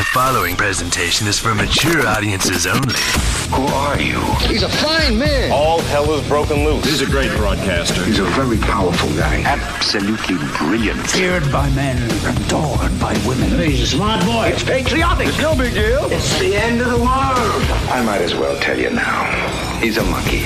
The following presentation is for mature audiences only. Who are you? He's a fine man. All hell is broken loose. He's a great broadcaster. He's a very powerful guy. Absolutely brilliant. Feared by men, adored by women. He's a smart boy. It's patriotic. It's no big deal. It's the end of the world. I might as well tell you now. He's a monkey.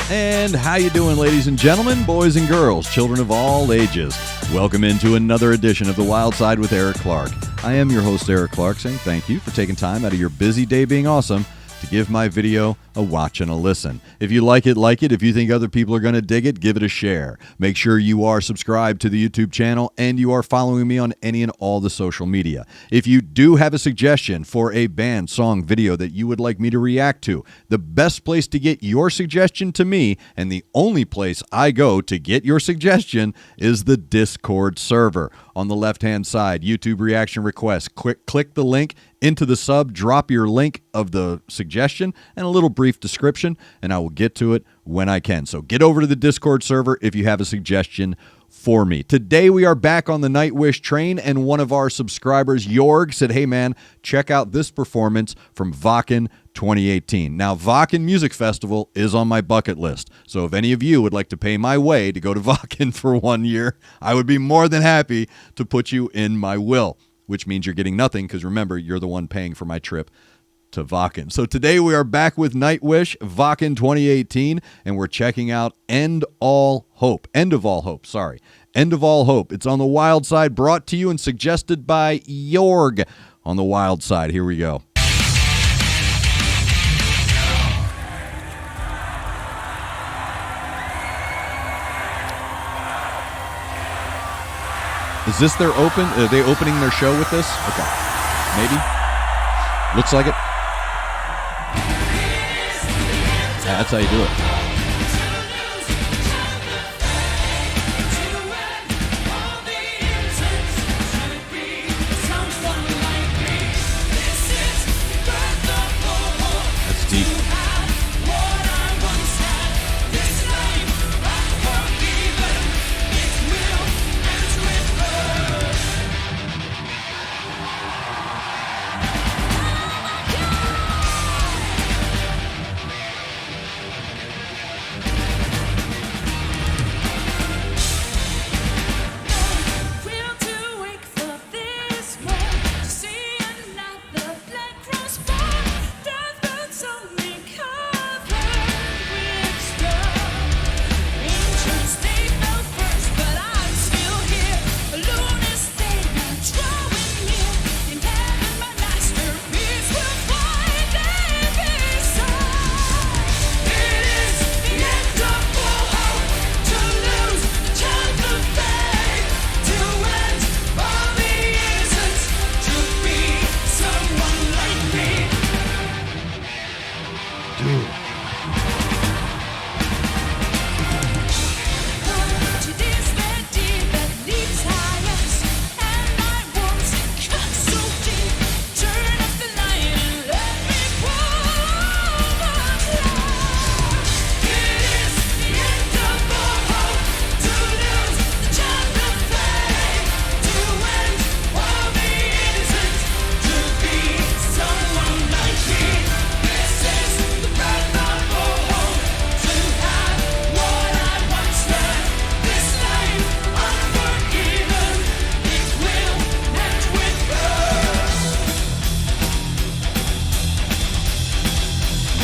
And how you doing, ladies and gentlemen, boys and girls, children of all ages? Welcome into another edition of The Wild Side with Eric Clark. I am your host, Eric Clark, saying thank you for taking time out of your busy day being awesome to give my video a watch and a listen. If you like it, like it. If you think other people are going to dig it, give it a share. Make sure you are subscribed to the YouTube channel and you are following me on any and all the social media. If you do have a suggestion for a band, song, video that you would like me to react to, the best place to get your suggestion to me, and the only place I go to get your suggestion, is the Discord server. On the left-hand side, YouTube reaction requests. Click the link into the sub, drop your link of the suggestion and a little brief description, and I will get to it when I can. So get over to the Discord server if you have a suggestion for me. Today we are back on the Nightwish train, and one of our subscribers, Jorg, said, hey man, check out this performance from WACKEN 2018. Now, WACKEN Music Festival is on my bucket list, so if any of you would like to pay my way to go to WACKEN for 1 year, I would be more than happy to put you in my will, which means you're getting nothing because remember, you're the one paying for my trip to WACKEN. So today we are back with Nightwish, WACKEN 2018, and we're checking out End of All Hope. End of All Hope. It's on the Wild Side, brought to you and suggested by Jorg on the Wild Side. Here we go. Is this their open? Are they opening their show with this? Okay. Maybe. Looks like it. Yeah, that's how you do it. That's deep.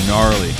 Gnarly.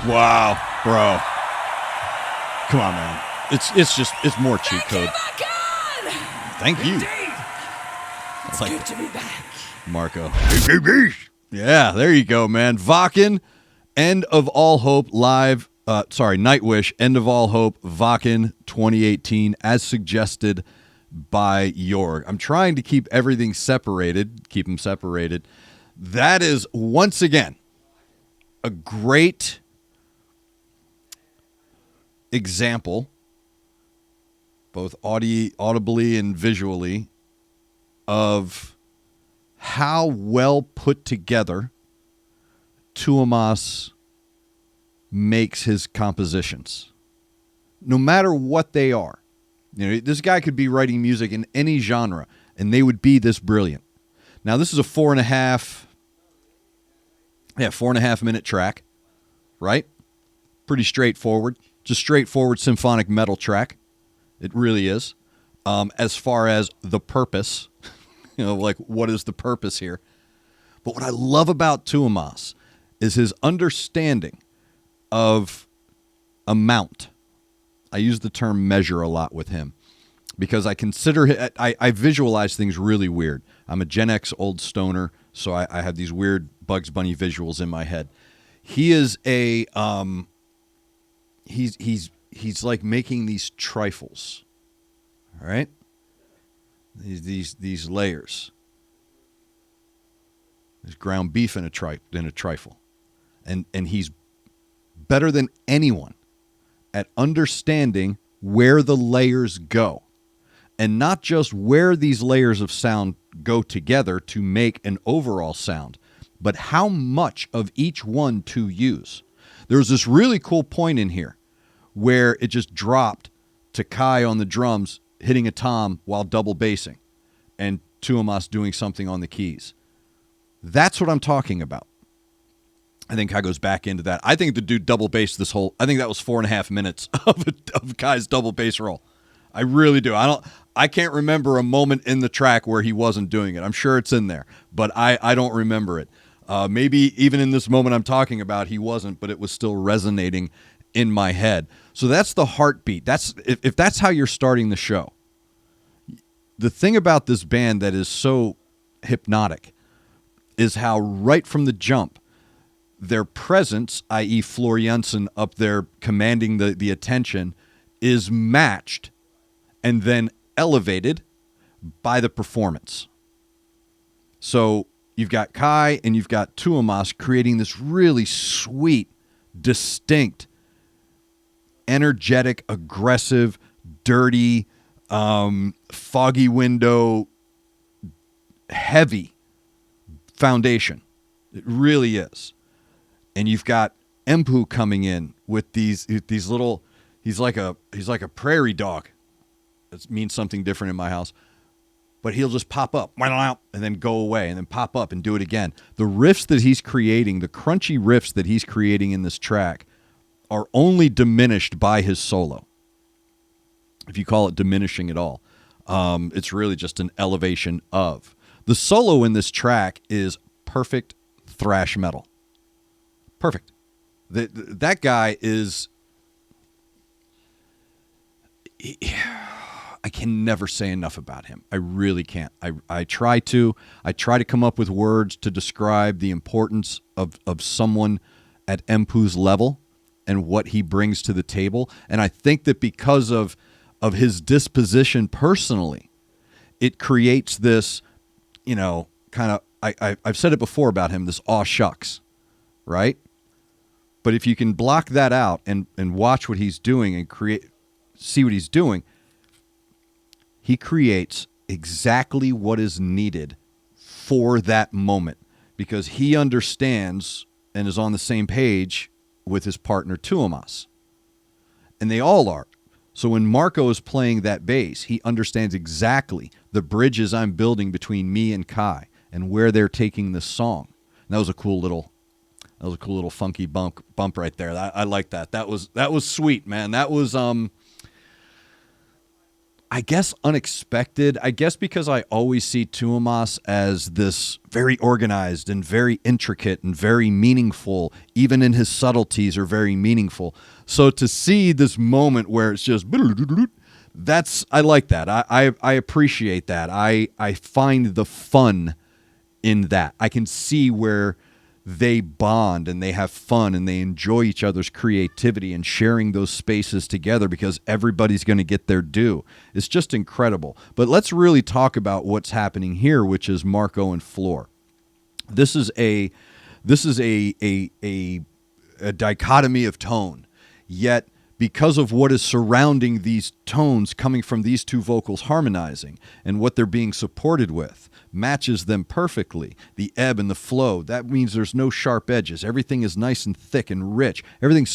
Wow, bro. Come on, man. It's more cheat code. Thank you. It's like, Good to be back. Marco. Yeah, there you go, man. Wacken, End of All Hope live. Nightwish, End of All Hope, Wacken 2018, as suggested by Jorg. I'm trying to keep everything separated, keep them separated. That is, once again, a great example, both audibly and visually, of how well put together Tuomas makes his compositions, no matter what they are. You know, this guy could be writing music in any genre, and they would be this brilliant. Now, this is a 4.5 minute track, right? Pretty straightforward, just straightforward symphonic metal track. It really is. As far as the purpose, you know, like, what is the purpose here? But what I love about Tuomas is his understanding of amount. I use the term measure a lot with him because I consider I visualize things really weird. I'm a Gen X old stoner, so I have these weird Bugs Bunny visuals in my head. He is a he's like making these trifles. All right? These layers. There's ground beef in a trifle. And he's better than anyone at understanding where the layers go. And not just where these layers of sound go together to make an overall sound, but how much of each one to use. There's this really cool point in here where it just dropped to Kai on the drums, hitting a tom while double bassing, and Tuomas doing something on the keys. That's what I'm talking about. I think Kai goes back into that. I think the dude double bassed this whole. I think that was 4.5 minutes of Kai's double bass roll. I really do. I can't remember a moment in the track where he wasn't doing it. I'm sure it's in there, but I don't remember it. Maybe even in this moment I'm talking about, he wasn't, but it was still resonating in my head. So that's the heartbeat. That's if that's how you're starting the show. The thing about this band that is so hypnotic is how right from the jump, their presence, i.e. Floor Jensen up there commanding the attention, is matched and then elevated by the performance. So you've got Kai and you've got Tuomas creating this really sweet, distinct, energetic, aggressive, dirty, foggy window, heavy foundation. It really is. And you've got Empu coming in with these little. He's like a prairie dog. It means something different in my house, but he'll just pop up and then go away and then pop up and do it again. The riffs that he's creating, the crunchy riffs that he's creating in this track, are only diminished by his solo. If you call it diminishing at all, it's really just an elevation of. The solo in this track is perfect thrash metal. Perfect. That guy is... I can never say enough about him. I really can't. I try to come up with words to describe the importance of someone at Empu's level and what he brings to the table. And I think that because of his disposition personally, it creates this, you know, kind of, I've said it before about him, this aw shucks, right? But if you can block that out and watch what he's doing and see what he's doing, he creates exactly what is needed for that moment because he understands and is on the same page with his partner Tuomas. And they all are. So when Marco is playing that bass, he understands exactly the bridges I'm building between me and Kai and where they're taking this song. And that was a cool little funky bump right there. I like that. That was sweet, man. That was I guess unexpected. I guess because I always see Tuomas as this very organized and very intricate and very meaningful. Even in his subtleties are very meaningful. So to see this moment where it's just I like that. I appreciate that. I find the fun in that. I can see where they bond and they have fun and they enjoy each other's creativity and sharing those spaces together because everybody's going to get their due. It's just incredible. But let's really talk about what's happening here, which is Marco and Floor. This is a dichotomy of tone, yet because of what is surrounding these tones coming from these two vocals harmonizing and what they're being supported with matches them perfectly. The ebb and the flow, that means there's no sharp edges. Everything is nice and thick and rich. Everything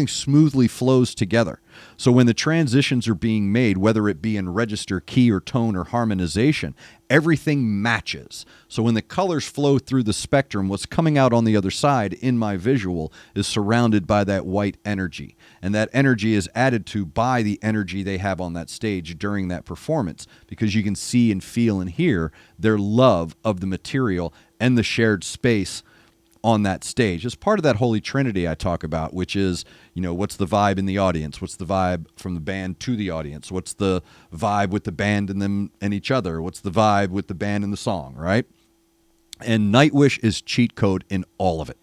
smoothly flows together. So when the transitions are being made, whether it be in register, key, or tone, or harmonization, everything matches. So when the colors flow through the spectrum, what's coming out on the other side in my visual is surrounded by that white energy. And that energy is added to by the energy they have on that stage during that performance, because you can see and feel and hear their love of the material and the shared space on that stage. It's part of that Holy Trinity I talk about, which is, what's the vibe in the audience? What's the vibe from the band to the audience? What's the vibe with the band and them and each other? What's the vibe with the band and the song, right? And Nightwish is cheat code in all of it.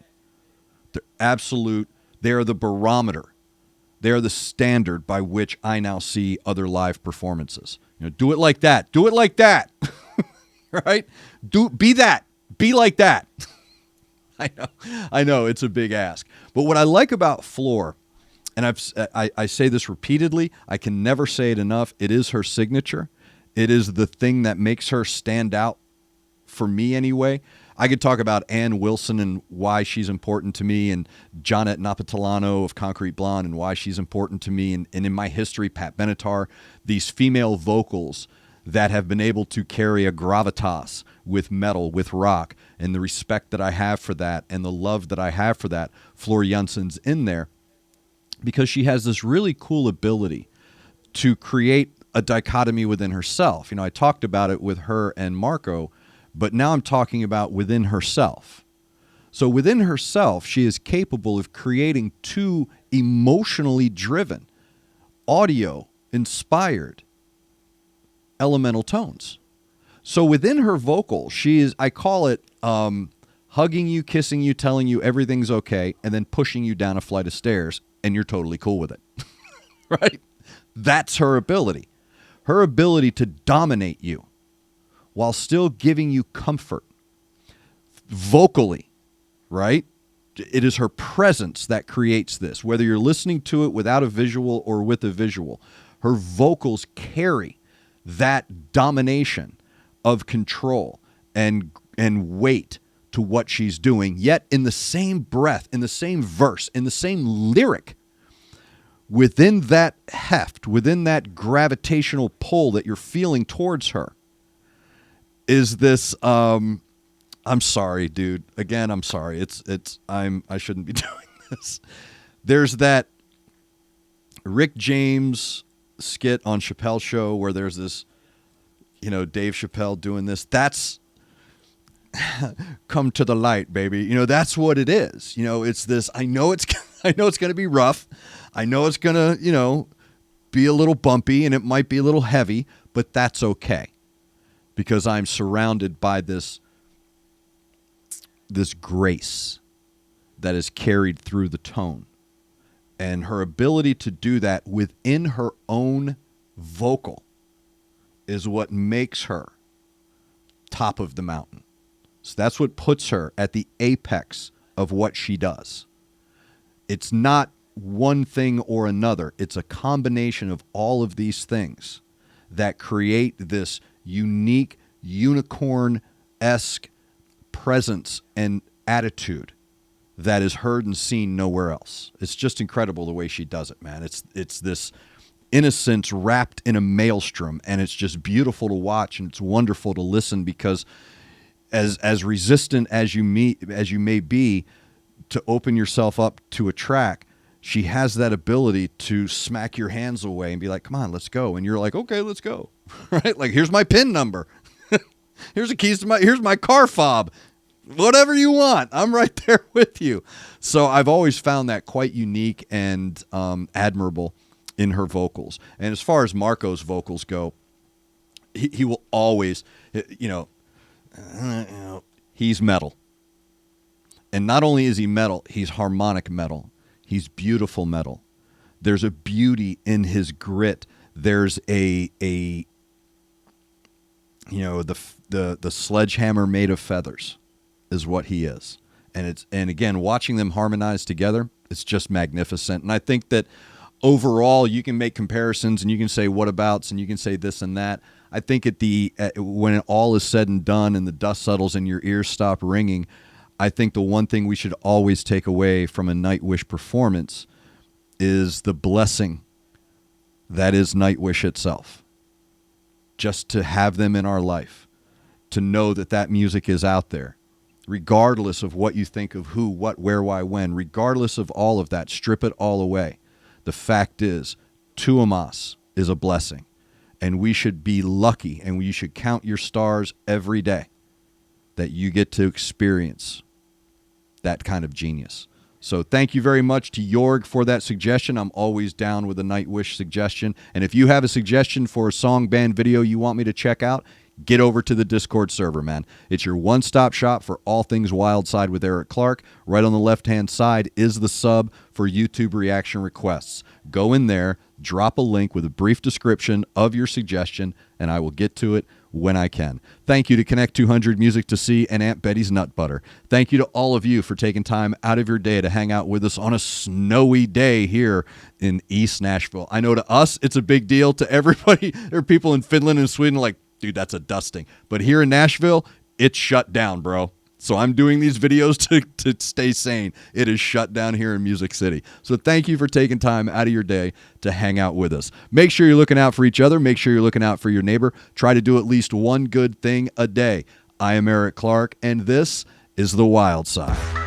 They're absolute. They're the barometer. They're the standard by which I now see other live performances. Do it like that. Do it like that. Right? Be that. Be like that. I know it's a big ask. But what I like about Floor, and I say this repeatedly, I can never say it enough, it is her signature. It is the thing that makes her stand out, for me anyway. I could talk about Ann Wilson and why she's important to me, and Jonette Napolitano of Concrete Blonde and why she's important to me, and in my history, Pat Benatar, these female vocals that have been able to carry a gravitas with metal, with rock, and the respect that I have for that and the love that I have for that. Floor Jansen's in there because she has this really cool ability to create a dichotomy within herself. I talked about it with her and Marco, but now I'm talking about within herself. So within herself, she is capable of creating two emotionally driven, audio-inspired elemental tones. So within her vocal, she is, I call it hugging you, kissing you, telling you everything's okay, and then pushing you down a flight of stairs, and you're totally cool with it. Right? That's her ability. Her ability to dominate you while still giving you comfort vocally, right? It is her presence that creates this. Whether you're listening to it without a visual or with a visual, her vocals carry that domination of control and weight to what she's doing, yet in the same breath, in the same verse, in the same lyric, within that heft, within that gravitational pull that you're feeling towards her, is this I'm sorry, dude. Again, I'm sorry. I shouldn't be doing this. There's that Rick James skit on Chappelle's Show where there's this, Dave Chappelle doing this. That's come to the light, baby. That's what it is. It's this, I know it's going to be rough. I know it's going to, be a little bumpy and it might be a little heavy, but that's okay because I'm surrounded by this grace that is carried through the tone. And her ability to do that within her own vocal is what makes her top of the mountain. So that's what puts her at the apex of what she does. It's not one thing or another. It's a combination of all of these things that create this unique, unicorn-esque presence and attitude that is heard and seen nowhere else. It's just incredible the way she does it, man. It's this innocence wrapped in a maelstrom, and it's just beautiful to watch, and it's wonderful to listen because as resistant as you may be to open yourself up to a track, she has that ability to smack your hands away and be like, come on, let's go. And you're like, okay, let's go. Right? Like, here's my PIN number. Here's the keys to here's my car fob. Whatever you want, I'm right there with you. So I've always found that quite unique and admirable in her vocals. And as far as Marco's vocals go, he will always, he's metal. And not only is he metal, he's harmonic metal. He's beautiful metal. There's a beauty in his grit. There's the sledgehammer made of feathers is what he is. And again, watching them harmonize together, it's just magnificent. And I think that overall, you can make comparisons and you can say whatabouts and you can say this and that. I think when it all is said and done and the dust settles and your ears stop ringing, I think the one thing we should always take away from a Nightwish performance is the blessing that is Nightwish itself. Just to have them in our life, to know that music is out there, regardless of what you think of who, what, where, why, when, regardless of all of that, strip it all away. The fact is, Tuomas is a blessing, and we should be lucky, and you should count your stars every day that you get to experience that kind of genius. So thank you very much to Jorg for that suggestion. I'm always down with a Nightwish suggestion. And if you have a suggestion for a song, band, video you want me to check out, get over to the Discord server, man. It's your one-stop shop for all things Wyldeside with Eric Clark. Right on the left-hand side is the sub for YouTube reaction requests. Go in there, drop a link with a brief description of your suggestion, and I will get to it when I can. Thank you to Connect 200 Music to See and Aunt Betty's Nut Butter. Thank you to all of you for taking time out of your day to hang out with us on a snowy day here in East Nashville. I know to us it's a big deal. To everybody, there are people in Finland and Sweden like, dude, that's a dusting. But here in Nashville, it's shut down, bro. So I'm doing these videos to stay sane. It is shut down here in Music City. So thank you for taking time out of your day to hang out with us. Make sure you're looking out for each other. Make sure you're looking out for your neighbor. Try to do at least one good thing a day. I am Eric Clark, and this is The Wyldeside.